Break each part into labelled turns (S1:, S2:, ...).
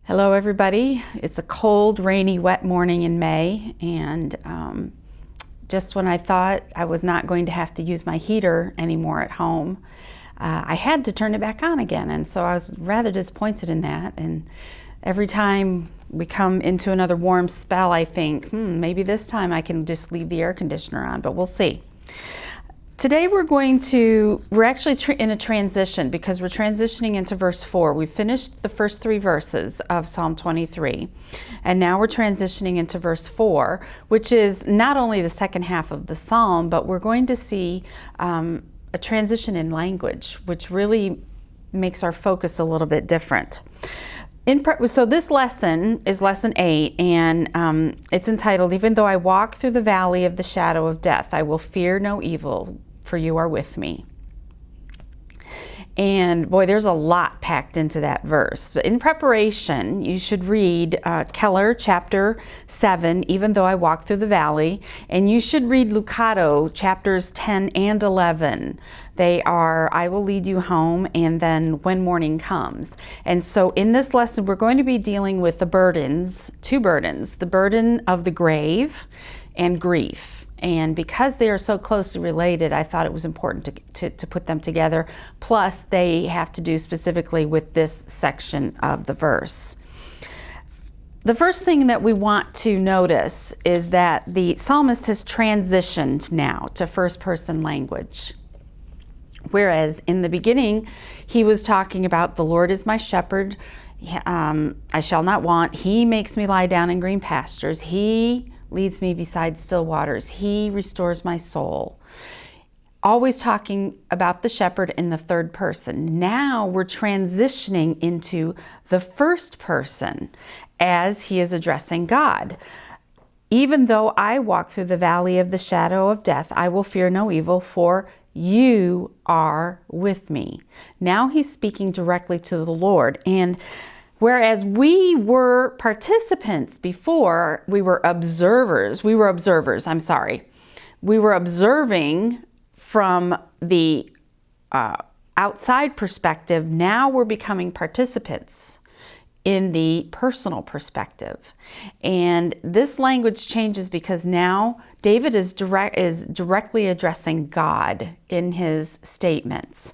S1: Hello everybody. It's a cold, rainy, wet morning in May, and just when I thought I was not going to have to use my heater anymore at home, I had to turn it back on again, and so I was rather disappointed in that. And every time we come into another warm spell, I think, maybe this time I can just leave the air conditioner on, but we'll see. Today we're actually in a transition because we're transitioning into verse 4. We finished the first 3 verses of Psalm 23, and now we're transitioning into verse 4, which is not only the second half of the psalm, but we're going to see a transition in language, which really makes our focus a little bit different. So this lesson is lesson 8, and it's entitled, "Even though I walk through the valley of the shadow of death, I will fear no evil, for you are with me." And boy, there's a lot packed into that verse. But in preparation, you should read Keller chapter 7, "Even though I walk through the valley," and you should read Lucado chapters 10 and 11. They are "I will lead you home" and then "When morning comes." And so in this lesson, we're going to be dealing with the burdens, 2 burdens, the burden of the grave and grief. And because they are so closely related, I thought it was important to put them together. Plus, they have to do specifically with this section of the verse. The first thing that we want to notice is that the psalmist has transitioned now to first-person language. Whereas in the beginning, he was talking about "The Lord is my shepherd, I shall not want. He makes me lie down in green pastures. He leads me beside still waters. He restores my soul." Always talking about the shepherd in the third person. Now we're transitioning into the first person as he is addressing God. "Even though I walk through the valley of the shadow of death, I will fear no evil, for you are with me." Now he's speaking directly to the Lord. And whereas we were participants before, we were observers, We were observing from the outside perspective. Now we're becoming participants in the personal perspective. And this language changes because now David is directly addressing God in his statements.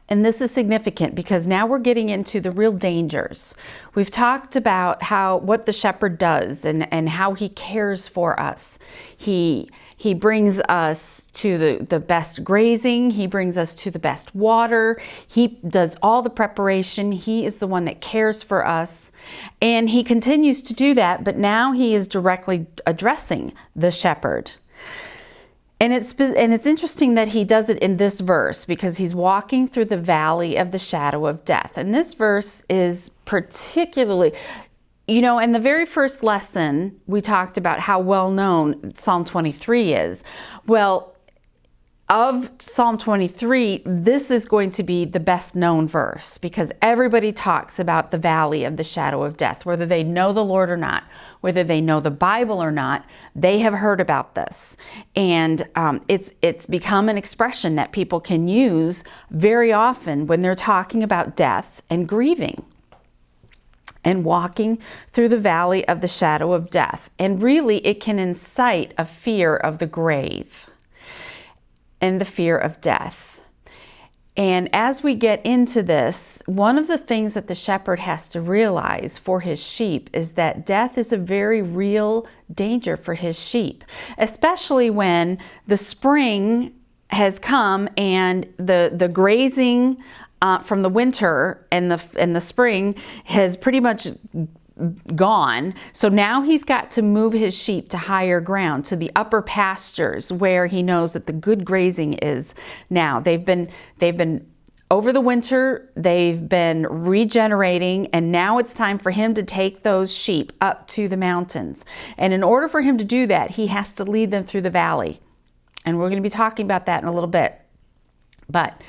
S1: And this is significant because now we're getting into the real dangers. We've talked about what the shepherd does and how he cares for us. He brings us to the best grazing. He brings us to the best water. He does all the preparation. He is the one that cares for us. And he continues to do that, but now he is directly addressing the shepherd. And it's interesting that he does it in this verse because he's walking through the valley of the shadow of death. And this verse is particularly, in the very first lesson, we talked about how well known Psalm 23 is. Well, of Psalm 23, this is going to be the best known verse because everybody talks about the valley of the shadow of death, whether they know the Lord or not, whether they know the Bible or not, they have heard about this. And it's become an expression that people can use very often when they're talking about death and grieving and walking through the valley of the shadow of death. And really, it can incite a fear of the grave and the fear of death. And as we get into this, one of the things that the shepherd has to realize for his sheep is that death is a very real danger for his sheep, especially when the spring has come and the grazing from the winter and the spring has pretty much gone. So now he's got to move his sheep to higher ground, to the upper pastures where he knows that the good grazing is now. They've been over the winter, they've been regenerating, and now it's time for him to take those sheep up to the mountains. And in order for him to do that, he has to lead them through the valley. And we're going to be talking about that in a little bit. But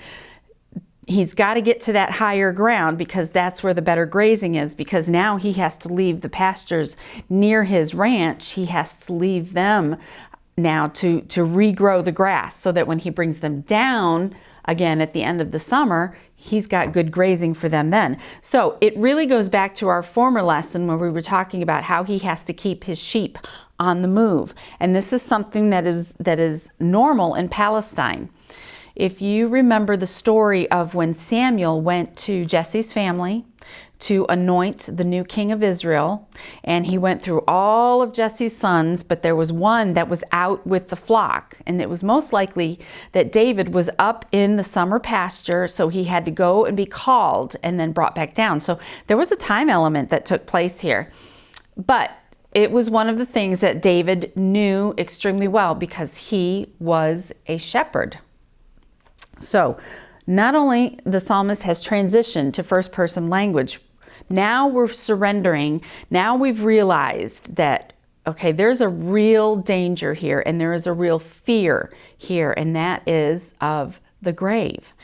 S1: he's got to get to that higher ground because that's where the better grazing is, because now he has to leave the pastures near his ranch. He has to leave them now to regrow the grass so that when he brings them down again at the end of the summer, he's got good grazing for them then. So it really goes back to our former lesson where we were talking about how he has to keep his sheep on the move. And this is something that is normal in Palestine. If you remember the story of when Samuel went to Jesse's family to anoint the new king of Israel, and he went through all of Jesse's sons, but there was one that was out with the flock, and it was most likely that David was up in the summer pasture, so he had to go and be called and then brought back down. So there was a time element that took place here, but it was one of the things that David knew extremely well because he was a shepherd. So not only the psalmist has transitioned to first person language, now we're surrendering. Now we've realized that, okay, there's a real danger here and there is a real fear here, and that is of the grave.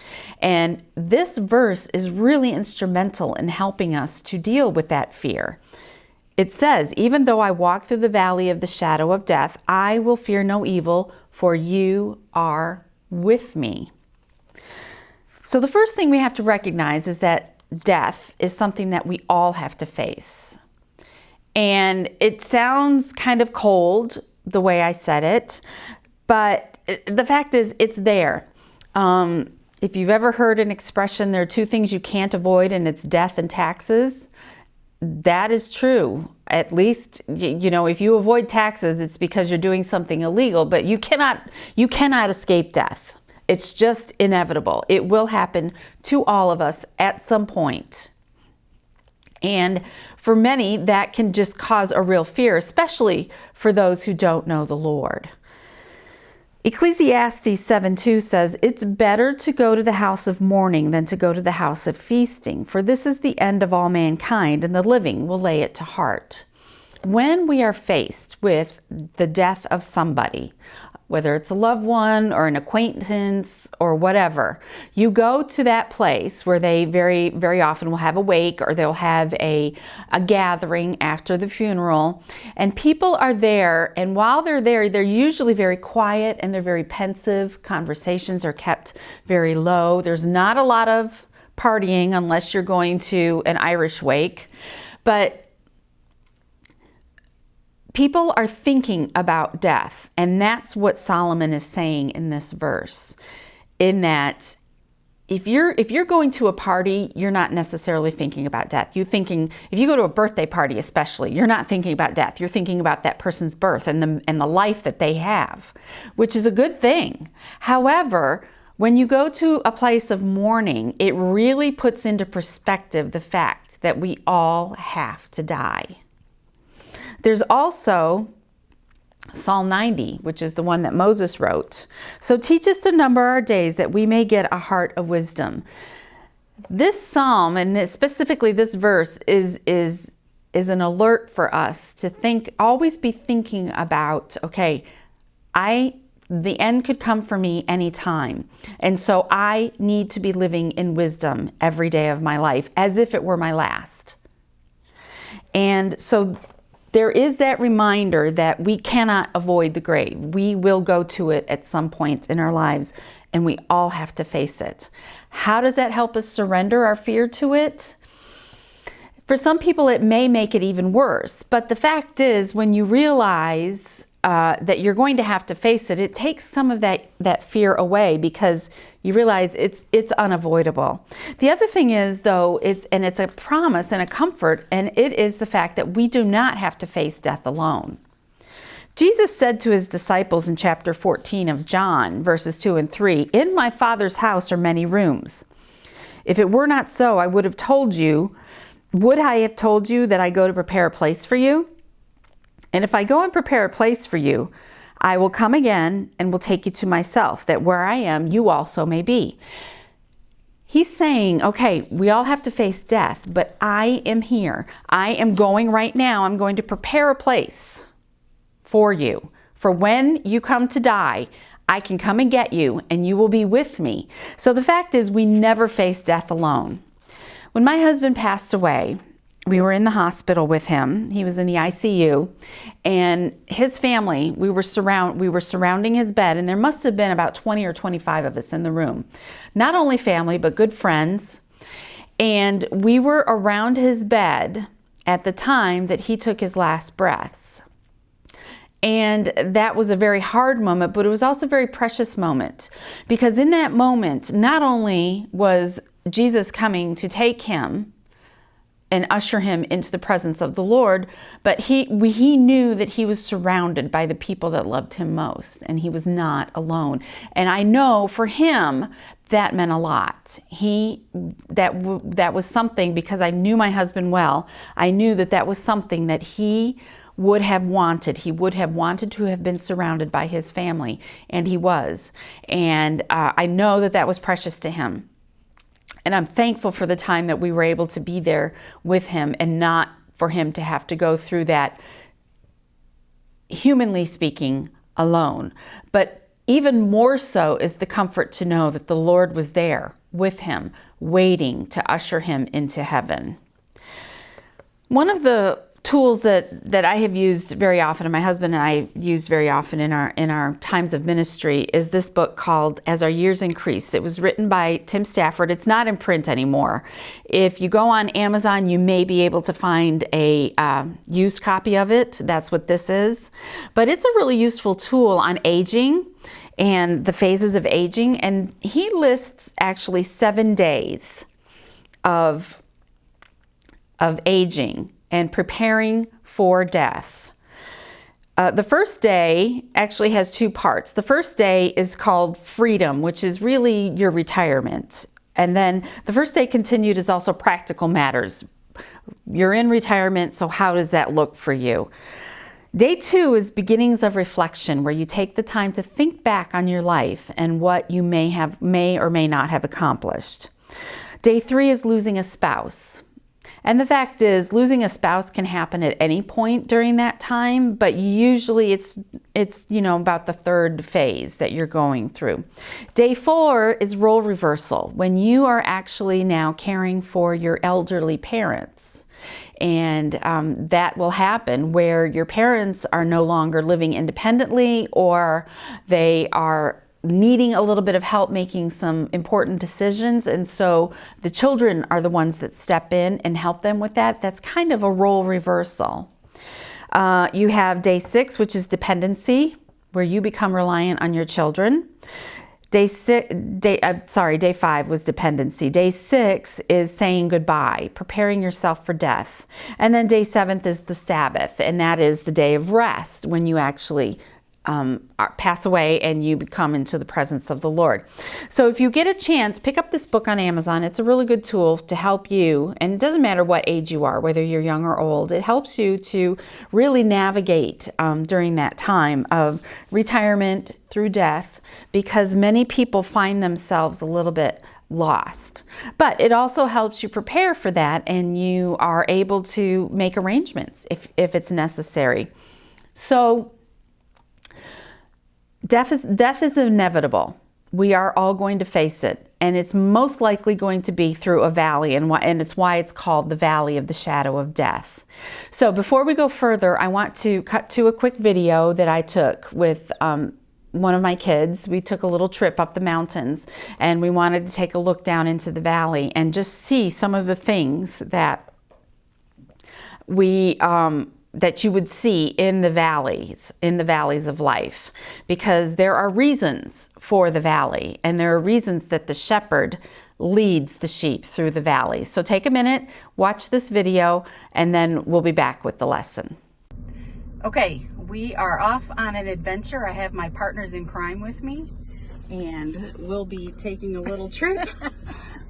S1: And this verse is really instrumental in helping us to deal with that fear. It says, even though I walk through the valley of the shadow of death, I will fear no evil, for you are with me. So the first thing we have to recognize is that death is something that we all have to face. And it sounds kind of cold the way I said it, but the fact is it's there. If you've ever heard an expression, there are two things you can't avoid, and it's death and taxes. That is true. At least, if you avoid taxes, it's because you're doing something illegal, but you cannot escape death. It's just inevitable. It will happen to all of us at some point. And for many, that can just cause a real fear, especially for those who don't know the Lord. Ecclesiastes 7:2 says, it's better to go to the house of mourning than to go to the house of feasting, for this is the end of all mankind, and the living will lay it to heart. When we are faced with the death of somebody, whether it's a loved one or an acquaintance or whatever, you go to that place where they very, very often will have a wake, or they'll have a gathering after the funeral, and people are there, and while they're there, they're usually very quiet and they're very pensive. Conversations are kept very low. There's not a lot of partying unless you're going to an Irish wake, but people are thinking about death, and that's what Solomon is saying in this verse. In that, if you're going to a party, you're not necessarily thinking about death. If you go to a birthday party, especially, you're not thinking about death. You're thinking about that person's birth and the life that they have, which is a good thing. However, when you go to a place of mourning, it really puts into perspective the fact that we all have to die. There's also Psalm 90, which is the one that Moses wrote. So teach us to number our days that we may get a heart of wisdom. This psalm, and specifically this verse, is an alert for us to always be thinking about, okay, the end could come for me anytime. And so I need to be living in wisdom every day of my life as if it were my last. And so there is that reminder that we cannot avoid the grave. We will go to it at some point in our lives, and we all have to face it. How does that help us surrender our fear to it? For some people, it may make it even worse. But the fact is, when you realize that you're going to have to face it, it takes some of that fear away, because you realize it's unavoidable. The other thing is, though, it's a promise and a comfort, and it is the fact that we do not have to face death alone. Jesus said to his disciples in chapter 14 of John, verses 2 and 3, "In my Father's house are many rooms. If it were not so, I would have told you. Would I have told you that I go to prepare a place for you? And if I go and prepare a place for you, I will come again and will take you to myself, that where I am, you also may be." He's saying, okay, we all have to face death, but I am here. I am going right now. I'm going to prepare a place for you. For when you come to die, I can come and get you, and you will be with me. So the fact is, we never face death alone. When my husband passed away, we were in the hospital with him. He was in the ICU, and his family, we were surrounding his bed, and there must have been about 20 or 25 of us in the room. Not only family, but good friends. And we were around his bed at the time that he took his last breaths. And that was a very hard moment, but it was also a very precious moment, because in that moment, not only was Jesus coming to take him and usher him into the presence of the Lord, but he knew that he was surrounded by the people that loved him most, and he was not alone. And I know for him, that meant a lot. That was something, because I knew my husband well. I knew that was something that he would have wanted. He would have wanted to have been surrounded by his family, and he was. And I know that was precious to him. And I'm thankful for the time that we were able to be there with him, and not for him to have to go through that, humanly speaking, alone. But even more so is the comfort to know that the Lord was there with him, waiting to usher him into heaven. One of the tools that I have used very often, and my husband and I used very often in our times of ministry, is this book called As Our Years Increase. It was written by Tim Stafford. It's not in print anymore. If you go on Amazon, you may be able to find a used copy of it. That's what this is. But it's a really useful tool on aging and the phases of aging. And he lists actually 7 days of aging and preparing for death. The first day actually has 2 parts. The first day is called freedom, which is really your retirement. And then the first day continued is also practical matters. You're in retirement, so how does that look for you? Day 2 is beginnings of reflection, where you take the time to think back on your life and what you may or may not have accomplished. Day 3 is losing a spouse. And the fact is, losing a spouse can happen at any point during that time, but usually it's about the 3rd phase that you're going through. Day 4 is role reversal, when you are actually now caring for your elderly parents. And that will happen where your parents are no longer living independently, or they are needing a little bit of help making some important decisions, and so the children are the ones that step in and help them with that. That's kind of a role reversal. You have day 6, which is dependency, where you become reliant on your children. Day 5 was dependency. Day 6 is saying goodbye, preparing yourself for death. And then day 7 is the Sabbath, and that is the day of rest, when you actually pass away and you come into the presence of the Lord. So if you get a chance, pick up this book on Amazon. It's a really good tool to help you, and it doesn't matter what age you are, whether you're young or old. It helps you to really navigate during that time of retirement through death, because many people find themselves a little bit lost. But it also helps you prepare for that, and you are able to make arrangements if it's necessary. So death is inevitable. We are all going to face it, and it's most likely going to be through a valley, and it's why it's called the Valley of the Shadow of Death. So before we go further, I want to cut to a quick video that I took with one of my kids. We took a little trip up the mountains, and we wanted to take a look down into the valley and just see some of the things that that you would see in the valleys of life, because there are reasons for the valley, and there are reasons that the shepherd leads the sheep through the valley. So take a minute, watch this video, and then we'll be back with the lesson. Okay, we are off on an adventure. I have my partners in crime with me, and we'll be taking a little trip.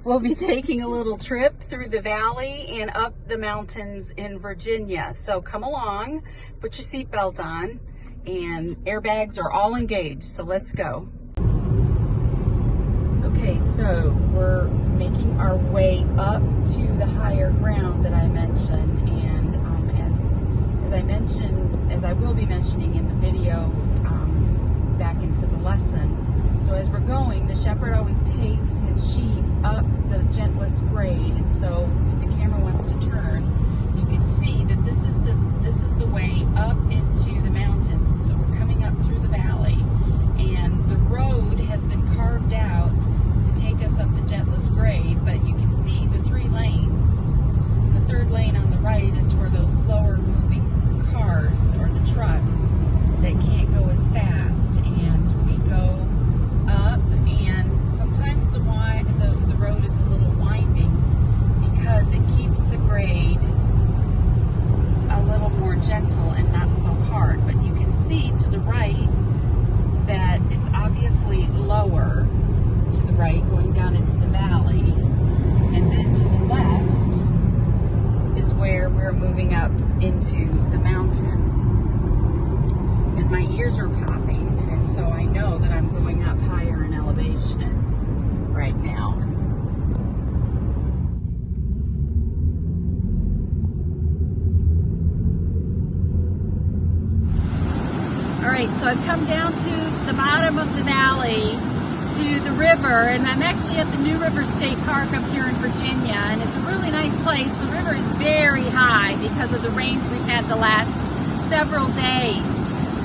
S1: We'll be taking a little trip through the valley and up the mountains in Virginia. So come along, put your seatbelt on, and airbags are all engaged. So let's go. Okay, so we're making our way up to the higher ground that I mentioned. And as I will be mentioning in the video back into the lesson. So as we're going, the shepherd always takes his sheep up the gentlest grade, and so if the camera wants to turn, right is for those slower moving cars or the trucks that can't go as fast, and we go up, and sometimes the road is a little winding because it keeps the grade a little more gentle and not so hard. But you can see to the right that it's obviously lower to the right going down into the valley, and then to the left is where we're moving up into the mountain. And my ears are popping, and so I know that I'm going up higher in elevation right now. All right, so I've come down to the bottom of the valley to the river, and I'm actually at the New River State Park up here in Virginia, and it's a really nice place. The river is very high because of the rains we've had the last several days.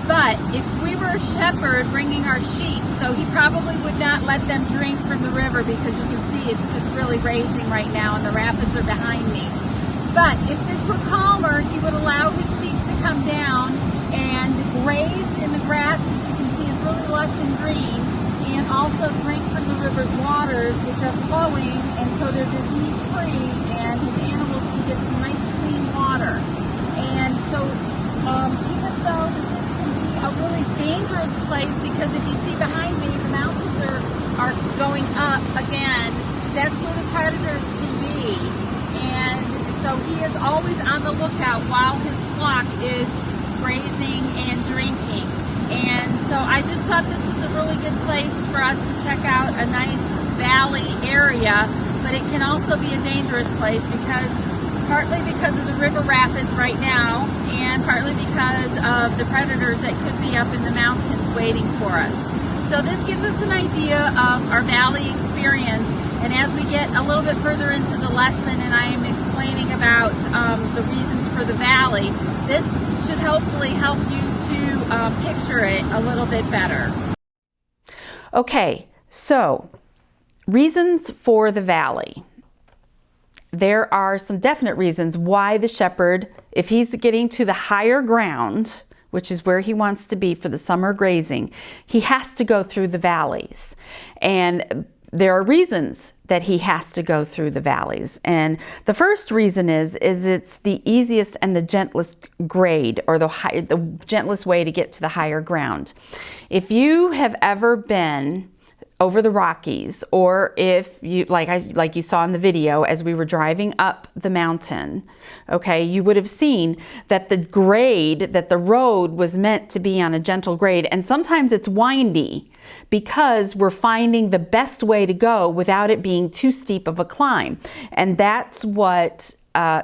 S1: But if we were a shepherd bringing our sheep, so he probably would not let them drink from the river, because you can see it's just really raising right now and the rapids are behind me. But if this were calmer, he would allow his sheep to come down and graze in the grass, which you can see is really lush and green, and also drink from the river's waters, which are flowing, and so they're disease-free, and his animals can get some nice clean water. And so even though this can be a really dangerous place, because if you see behind me, the mountains are going up again, that's where the predators can be. And so he is always on the lookout while his flock is grazing and drinking. And so I just thought this was a really good place for us to check out a nice valley area, but it can also be a dangerous place partly because of the river rapids right now, and partly because of the predators that could be up in the mountains waiting for us. So this gives us an idea of our valley experience, and as we get a little bit further into the lesson and I am explaining about the reasons for the valley, this should hopefully help you to picture it a little bit better. Okay, so reasons for the valley. There are some definite reasons why the shepherd, if he's getting to the higher ground, which is where he wants to be for the summer grazing, he has to go through the valleys. And there are reasons that he has to go through the valleys. And the first reason is it's the easiest and the gentlest grade, or the gentlest way to get to the higher ground. If you have ever been over the Rockies, or if you, like you saw in the video as we were driving up the mountain, okay, you would have seen that the road was meant to be on a gentle grade, and sometimes it's windy because we're finding the best way to go without it being too steep of a climb. And that's what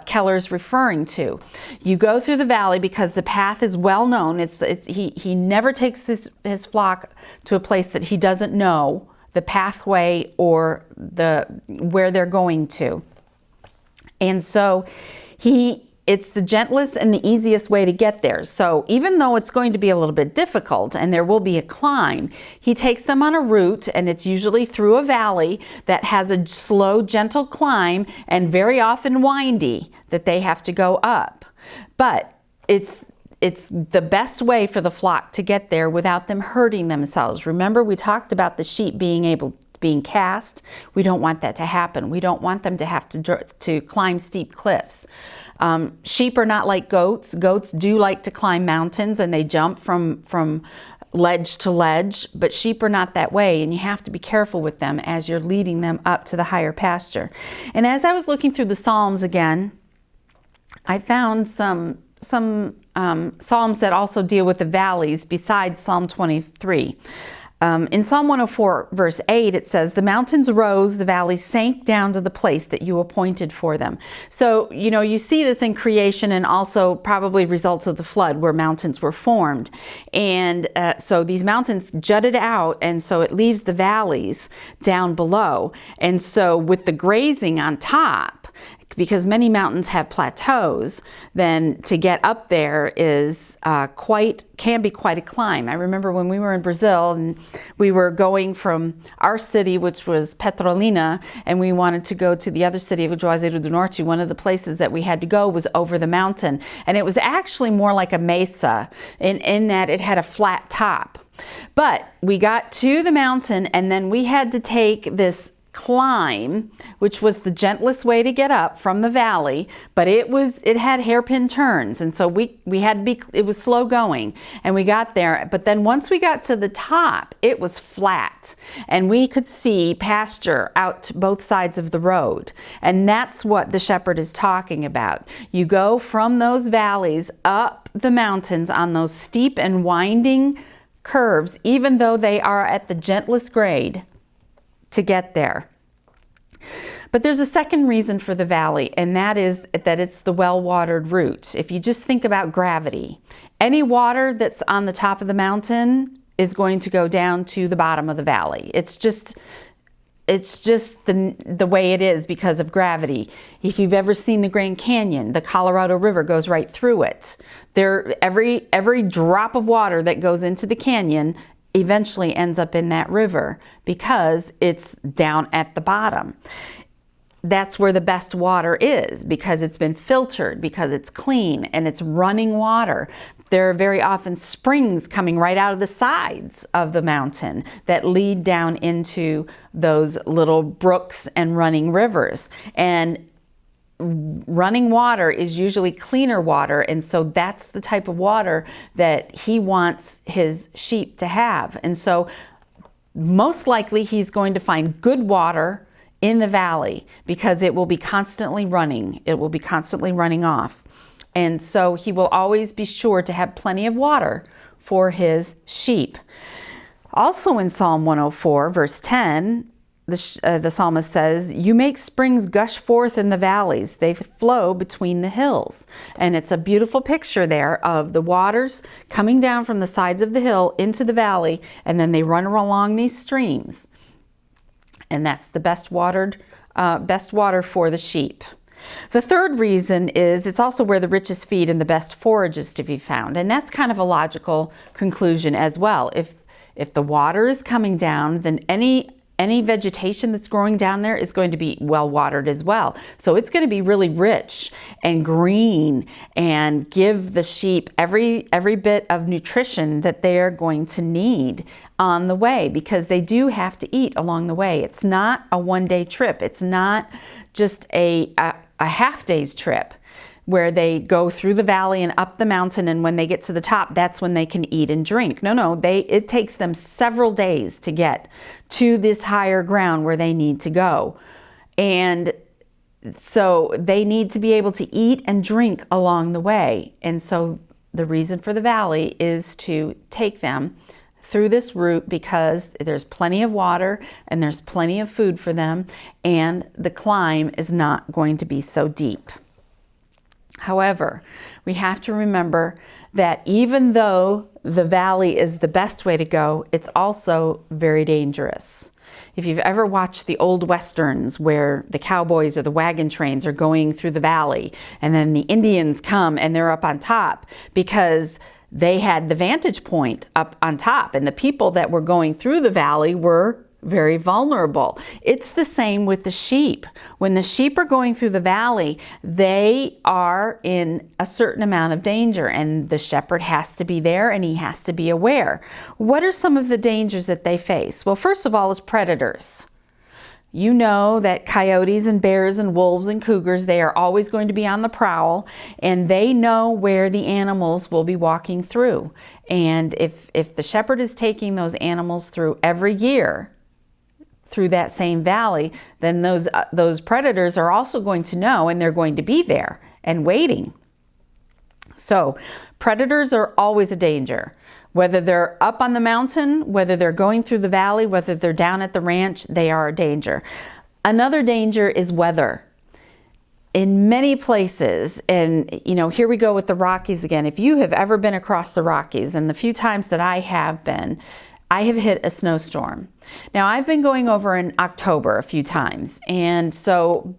S1: Keller's referring to. You go through the valley because the path is well known. He never takes his flock to a place that he doesn't know the pathway or where they're going to. And so it's the gentlest and the easiest way to get there. So even though it's going to be a little bit difficult and there will be a climb, he takes them on a route, and it's usually through a valley that has a slow, gentle climb and very often windy that they have to go up. But it's the best way for the flock to get there without them hurting themselves. Remember, we talked about the sheep being cast. We don't want that to happen. We don't want them to have to climb steep cliffs. Sheep are not like goats. Goats do like to climb mountains and they jump from ledge to ledge, but sheep are not that way, and you have to be careful with them as you're leading them up to the higher pasture. And as I was looking through the Psalms again, I found some Psalms that also deal with the valleys besides Psalm 23. In Psalm 104, verse 8, it says, "The mountains rose, the valleys sank down to the place that you appointed for them." So, you see this in creation, and also probably results of the flood where mountains were formed. And so these mountains jutted out, and so it leaves the valleys down below. And so with the grazing on top, because many mountains have plateaus, then to get up there is can be quite a climb. I remember when we were in Brazil and we were going from our city, which was Petrolina, and we wanted to go to the other city of Juazeiro do Norte. One of the places that we had to go was over the mountain, and it was actually more like a mesa in that it had a flat top. But we got to the mountain, and then we had to take this climb, which was the gentlest way to get up from the valley, but it had hairpin turns, and so we had to be, it was slow going, and we got there. But then once we got to the top, it was flat, and we could see pasture out to both sides of the road. And that's what the shepherd is talking about. You go from those valleys up the mountains on those steep and winding curves, even though they are at the gentlest grade, to get there. But there's a second reason for the valley, and that is that it's the well-watered route. If you just think about gravity, any water that's on the top of the mountain is going to go down to the bottom of the valley. It's just the way it is because of gravity. If you've ever seen the Grand Canyon, the Colorado River goes right through it. Every drop of water that goes into the canyon eventually ends up in that river because it's down at the bottom. That's where the best water is, because it's been filtered, because it's clean and it's running water. There are very often springs coming right out of the sides of the mountain that lead down into those little brooks and running rivers. And running water is usually cleaner water, and so that's the type of water that he wants his sheep to have. And so most likely he's going to find good water in the valley because it will be constantly running. It will be constantly running off. And so he will always be sure to have plenty of water for his sheep. Also in Psalm 104, verse 10, the psalmist says, "You make springs gush forth in the valleys. They flow between the hills." And it's a beautiful picture there of the waters coming down from the sides of the hill into the valley, and then they run along these streams. And that's the best water for the sheep. The third reason is it's also where the richest feed and the best forage is to be found. And that's kind of a logical conclusion as well. If the water is coming down, then any vegetation that's growing down there is going to be well watered as well. So it's going to be really rich and green and give the sheep every bit of nutrition that they are going to need on the way, because they do have to eat along the way. It's not a one-day trip. It's not just a half day's trip where they go through the valley and up the mountain, and when they get to the top, that's when they can eat and drink. No, it takes them several days to get to this higher ground where they need to go. And so they need to be able to eat and drink along the way. And so the reason for the valley is to take them through this route, because there's plenty of water and there's plenty of food for them, and the climb is not going to be so deep. However, we have to remember that even though the valley is the best way to go, it's also very dangerous. If you've ever watched the old westerns where the cowboys or the wagon trains are going through the valley, and then the Indians come and they're up on top because they had the vantage point up on top, and the people that were going through the valley were very vulnerable. It's the same with the sheep. When the sheep are going through the valley, they are in a certain amount of danger, and the shepherd has to be there and he has to be aware. What are some of the dangers that they face? Well, first of all is predators. You know that coyotes and bears and wolves and cougars, they are always going to be on the prowl, and they know where the animals will be walking through. And if the shepherd is taking those animals through every year through that same valley, then those predators are also going to know, and they're going to be there and waiting. So predators are always a danger. Whether they're up on the mountain, whether they're going through the valley, whether they're down at the ranch, they are a danger. Another danger is weather. In many places, and here we go with the Rockies again. If you have ever been across the Rockies, and the few times that I have been, I have hit a snowstorm. Now, I've been going over in October a few times, and so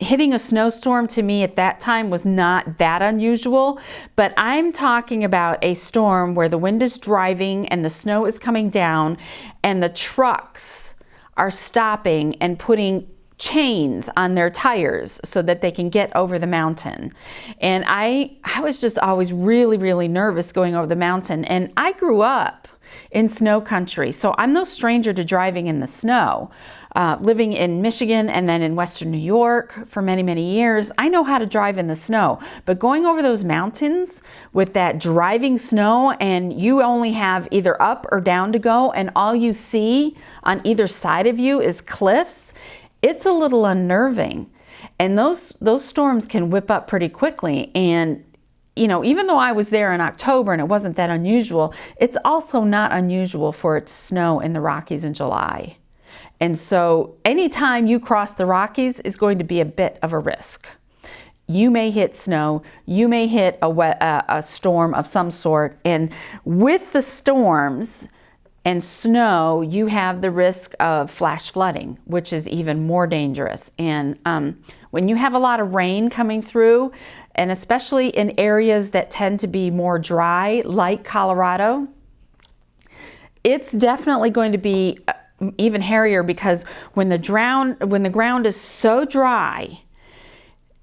S1: hitting a snowstorm to me at that time was not that unusual, but I'm talking about a storm where the wind is driving and the snow is coming down and the trucks are stopping and putting chains on their tires so that they can get over the mountain. And I was just always really, really nervous going over the mountain. And I grew up in snow country, so I'm no stranger to driving in the snow. Living in Michigan and then in Western New York for many, many years, I know how to drive in the snow. But going over those mountains with that driving snow, and you only have either up or down to go, and all you see on either side of you is cliffs, it's a little unnerving. And those storms can whip up pretty quickly. And even though I was there in October and it wasn't that unusual, it's also not unusual for it to snow in the Rockies in July. And so anytime you cross the Rockies is going to be a bit of a risk. You may hit snow, you may hit a storm of some sort, and with the storms and snow, you have the risk of flash flooding, which is even more dangerous. And when you have a lot of rain coming through, and especially in areas that tend to be more dry, like Colorado, it's definitely going to be even hairier, because when the ground is so dry,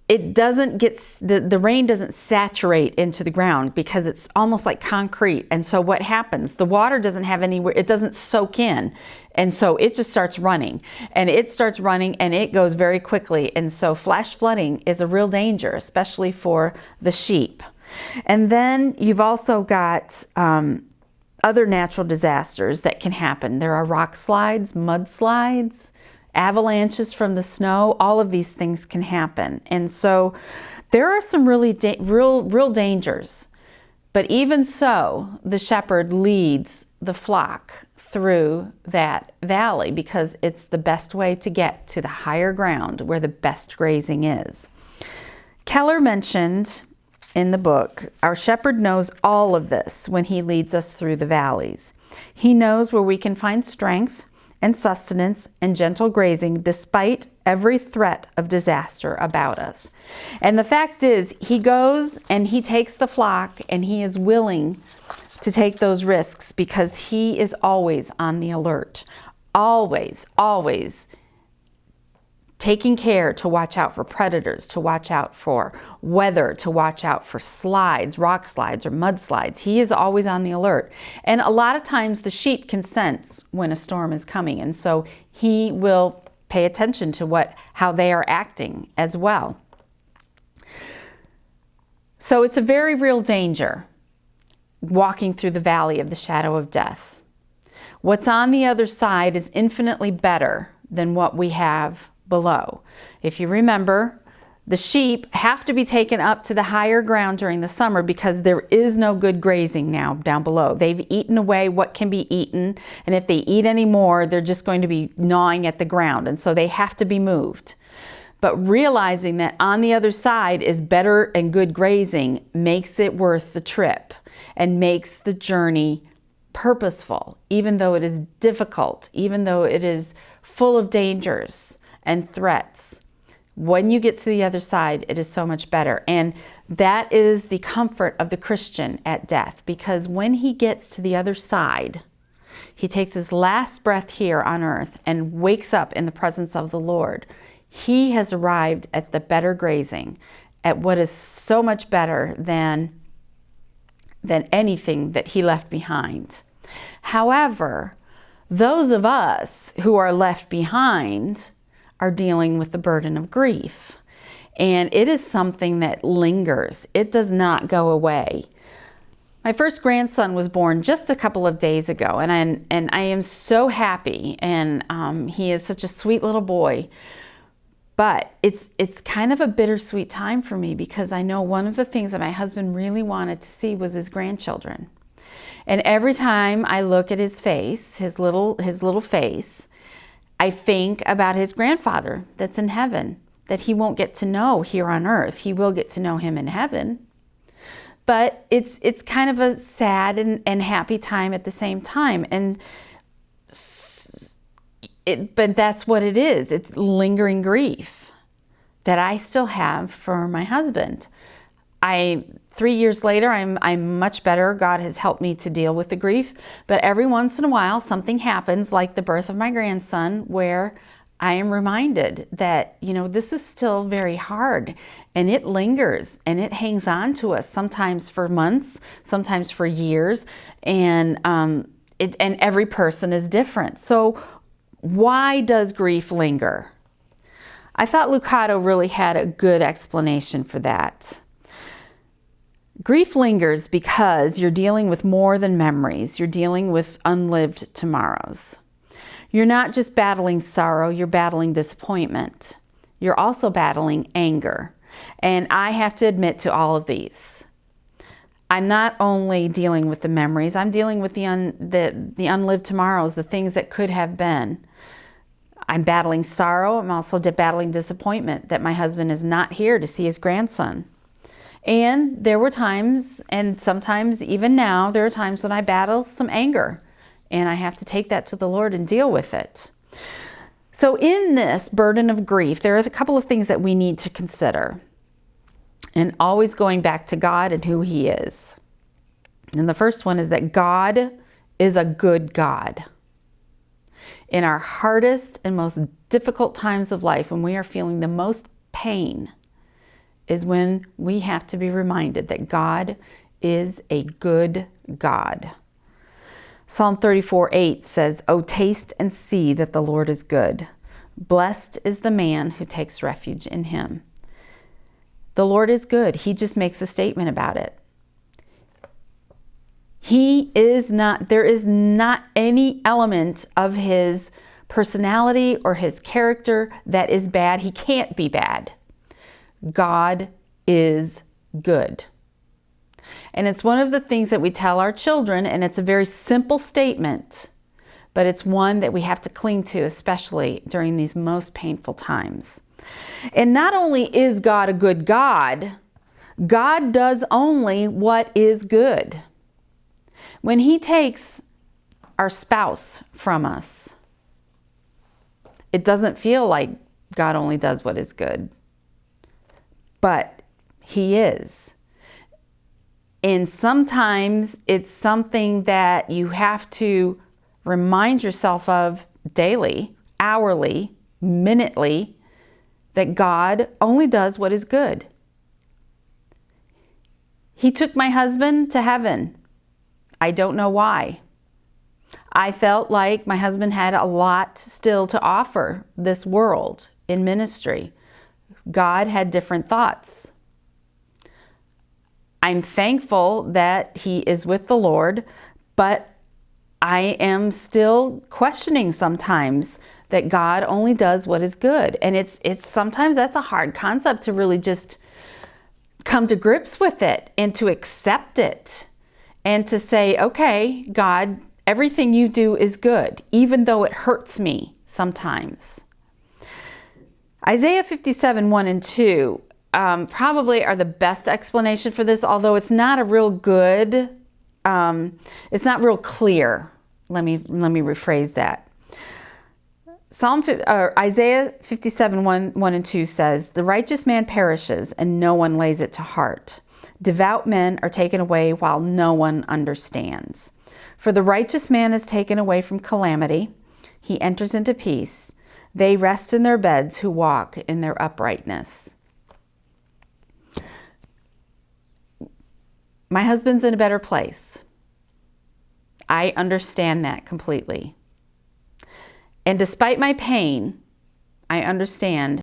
S1: it doesn't get, the rain doesn't saturate into the ground because it's almost like concrete. And so what happens? The water doesn't have anywhere, it doesn't soak in. And so it just starts running, and it goes very quickly. And so flash flooding is a real danger, especially for the sheep. And then you've also got other natural disasters that can happen. There are rock slides, mudslides, avalanches from the snow. All of these things can happen. And so there are some really real dangers. But even so, the shepherd leads the flock through that valley because it's the best way to get to the higher ground where the best grazing is. Keller mentioned in the book, our shepherd knows all of this when he leads us through the valleys. He knows where we can find strength and sustenance and gentle grazing despite every threat of disaster about us. And the fact is, he goes and he takes the flock, and he is willing to take those risks because he is always on the alert. Always taking care to watch out for predators, to watch out for weather, to watch out for slides, rock slides or mudslides. He is always on the alert. And a lot of times the sheep can sense when a storm is coming, and so he will pay attention to how they are acting as well. So it's a very real danger walking through the valley of the shadow of death. What's on the other side is infinitely better than what we have below. If you remember, the sheep have to be taken up to the higher ground during the summer because there is no good grazing now down below. They've eaten away what can be eaten, and if they eat any more, they're just going to be gnawing at the ground, and so they have to be moved. But realizing that on the other side is better and good grazing makes it worth the trip and makes the journey purposeful, even though it is difficult, even though it is full of dangers and threats. When you get to the other side, it is so much better. And that is the comfort of the Christian at death, because when he gets to the other side, he takes his last breath here on earth and wakes up in the presence of the Lord. He has arrived at the better grazing, at what is so much better than anything that he left behind. However, those of us who are left behind are dealing with the burden of grief. And it is something that lingers. It does not go away. My first grandson was born just a couple of days ago, and I am so happy, and he is such a sweet little boy. But it's kind of a bittersweet time for me because I know one of the things that my husband really wanted to see was his grandchildren. And every time I look at his face, his little face, I think about his grandfather that's in heaven, that he won't get to know here on earth. He will get to know him in heaven. But it's kind of a sad and happy time at the same time. But that's what it is. It's lingering grief. that I still have for my husband. 3 years later, I'm much better. God has helped me to deal with the grief. But every once in a while, something happens, like the birth of my grandson, where I am reminded that, this is still very hard, and it lingers and it hangs on to us, sometimes for months, sometimes for years. And every person is different. So why does grief linger? I thought Lucado really had a good explanation for that. Grief lingers because you're dealing with more than memories. You're dealing with unlived tomorrows. You're not just battling sorrow, you're battling disappointment. You're also battling anger. And I have to admit to all of these. I'm not only dealing with the memories, I'm dealing with the unlived tomorrows, the things that could have been. I'm battling sorrow. I'm also battling disappointment that my husband is not here to see his grandson. And there were times, and sometimes even now, there are times when I battle some anger, and I have to take that to the Lord and deal with it. So in this burden of grief, there are a couple of things that we need to consider, and always going back to God and who He is. And the first one is that God is a good God. In our hardest and most difficult times of life, when we are feeling the most pain, is when we have to be reminded that God is a good God. Psalm 34:8 says, "Oh, taste and see that the Lord is good. Blessed is the man who takes refuge in Him." The Lord is good. He just makes a statement about it. There is not any element of His personality or His character that is bad. He can't be bad. God is good. And it's one of the things that we tell our children, and it's a very simple statement, but it's one that we have to cling to, especially during these most painful times. And not only is God a good God, God does only what is good. When He takes our spouse from us, it doesn't feel like God only does what is good. But He is. And sometimes it's something that you have to remind yourself of daily, hourly, minutely, that God only does what is good. He took my husband to heaven. I don't know why. I felt like my husband had a lot still to offer this world in ministry. God had different thoughts. I'm thankful that he is with the Lord, but I am still questioning sometimes that God only does what is good. And it's sometimes that's a hard concept to really just come to grips with it and to accept it and to say, okay, God, everything you do is good, even though it hurts me sometimes. Isaiah 57:1-2 probably are the best explanation for this, although it's not a real good, it's not real clear. Let me rephrase that. Isaiah 57:1-2 says, "The righteous man perishes and no one lays it to heart. Devout men are taken away while no one understands. For the righteous man is taken away from calamity. He enters into peace. They rest in their beds who walk in their uprightness." My husband's in a better place. I understand that completely. And despite my pain, I understand